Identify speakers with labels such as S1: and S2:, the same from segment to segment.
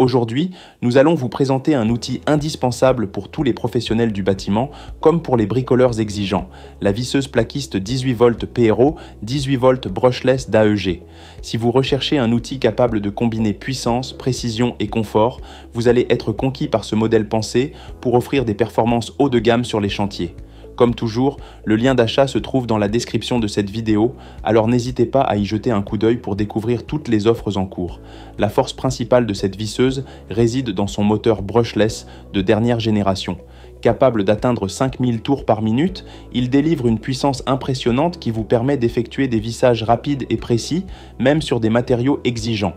S1: Aujourd'hui, nous allons vous présenter un outil indispensable pour tous les professionnels du bâtiment, comme pour les bricoleurs exigeants, la visseuse plaquiste 18 volts PRO, 18 volts brushless d'AEG. Si vous recherchez un outil capable de combiner puissance, précision et confort, vous allez être conquis par ce modèle pensé pour offrir des performances haut de gamme sur les chantiers. Comme toujours, le lien d'achat se trouve dans la description de cette vidéo, alors n'hésitez pas à y jeter un coup d'œil pour découvrir toutes les offres en cours. La force principale de cette visseuse réside dans son moteur brushless de dernière génération. Capable d'atteindre 5000 tours par minute, il délivre une puissance impressionnante qui vous permet d'effectuer des vissages rapides et précis, même sur des matériaux exigeants.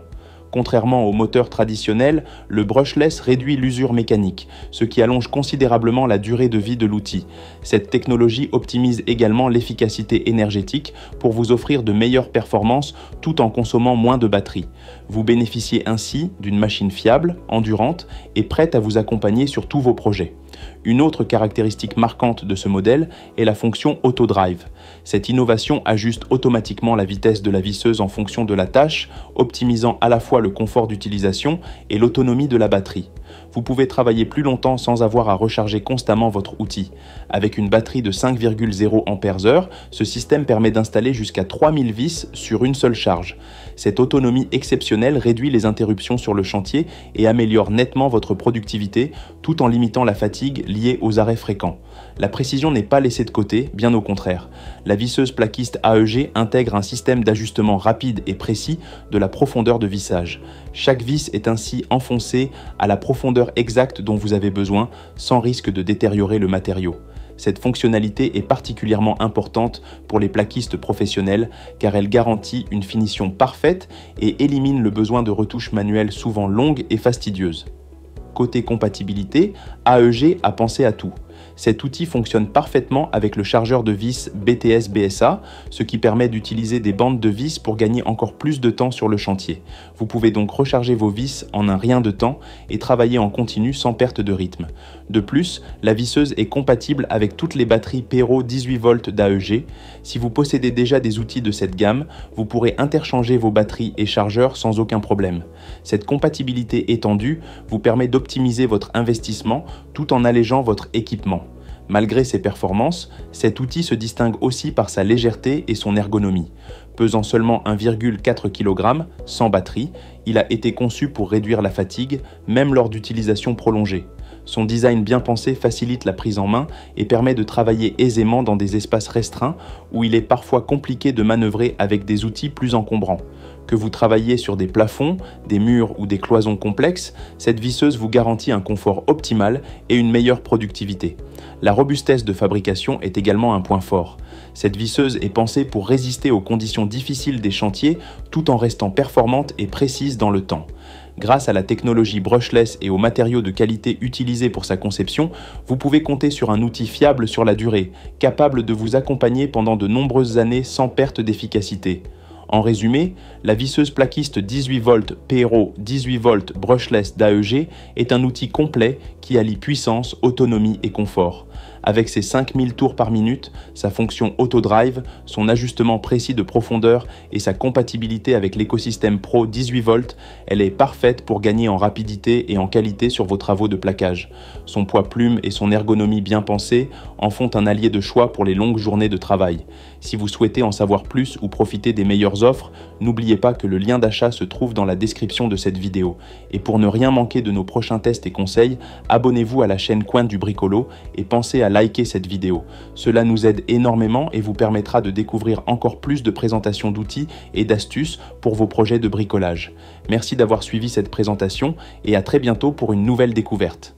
S1: Contrairement au moteur traditionnel, le brushless réduit l'usure mécanique, ce qui allonge considérablement la durée de vie de l'outil. Cette technologie optimise également l'efficacité énergétique pour vous offrir de meilleures performances tout en consommant moins de batterie. Vous bénéficiez ainsi d'une machine fiable, endurante et prête à vous accompagner sur tous vos projets. Une autre caractéristique marquante de ce modèle est la fonction Auto-Drive. Cette innovation ajuste automatiquement la vitesse de la visseuse en fonction de la tâche, optimisant à la fois le confort d'utilisation et l'autonomie de la batterie. Vous pouvez travailler plus longtemps sans avoir à recharger constamment votre outil. Avec une batterie de 5,0 Ah, ce système permet d'installer jusqu'à 3000 vis sur une seule charge. Cette autonomie exceptionnelle réduit les interruptions sur le chantier et améliore nettement votre productivité tout en limitant la fatigue liée aux arrêts fréquents. La précision n'est pas laissée de côté, bien au contraire. La visseuse plaquiste AEG intègre un système d'ajustement rapide et précis de la profondeur de vissage. Chaque vis est ainsi enfoncée à la profondeur exacte dont vous avez besoin, sans risque de détériorer le matériau. Cette fonctionnalité est particulièrement importante pour les plaquistes professionnels car elle garantit une finition parfaite et élimine le besoin de retouches manuelles souvent longues et fastidieuses. Côté compatibilité, AEG a pensé à tout. Cet outil fonctionne parfaitement avec le chargeur de vis BTS BSA, ce qui permet d'utiliser des bandes de vis pour gagner encore plus de temps sur le chantier. Vous pouvez donc recharger vos vis en un rien de temps et travailler en continu sans perte de rythme. De plus, la visseuse est compatible avec toutes les batteries PRO 18 volts d'AEG. Si vous possédez déjà des outils de cette gamme, vous pourrez interchanger vos batteries et chargeurs sans aucun problème. Cette compatibilité étendue vous permet d'optimiser votre investissement tout en allégeant votre équipement. Malgré ses performances, cet outil se distingue aussi par sa légèreté et son ergonomie. Pesant seulement 1,4 kg, sans batterie, il a été conçu pour réduire la fatigue, même lors d'utilisation prolongée. Son design bien pensé facilite la prise en main et permet de travailler aisément dans des espaces restreints où il est parfois compliqué de manœuvrer avec des outils plus encombrants. Que vous travailliez sur des plafonds, des murs ou des cloisons complexes, cette visseuse vous garantit un confort optimal et une meilleure productivité. La robustesse de fabrication est également un point fort. Cette visseuse est pensée pour résister aux conditions difficiles des chantiers tout en restant performante et précise dans le temps. Grâce à la technologie brushless et aux matériaux de qualité utilisés pour sa conception, vous pouvez compter sur un outil fiable sur la durée, capable de vous accompagner pendant de nombreuses années sans perte d'efficacité. En résumé, la visseuse plaquiste 18 volts PRO 18 volts brushless d'AEG est un outil complet qui allie puissance, autonomie et confort. Avec ses 5000 tours par minute, sa fonction Auto-Drive, son ajustement précis de profondeur et sa compatibilité avec l'écosystème Pro 18 volts, elle est parfaite pour gagner en rapidité et en qualité sur vos travaux de plaquage. Son poids plume et son ergonomie bien pensée en font un allié de choix pour les longues journées de travail. Si vous souhaitez en savoir plus ou profiter des meilleures offres, n'oubliez pas que le lien d'achat se trouve dans la description de cette vidéo. Et pour ne rien manquer de nos prochains tests et conseils, abonnez-vous à la chaîne Coin du Bricolo et pensez à liker cette vidéo. Cela nous aide énormément et vous permettra de découvrir encore plus de présentations d'outils et d'astuces pour vos projets de bricolage. Merci d'avoir suivi cette présentation et à très bientôt pour une nouvelle découverte.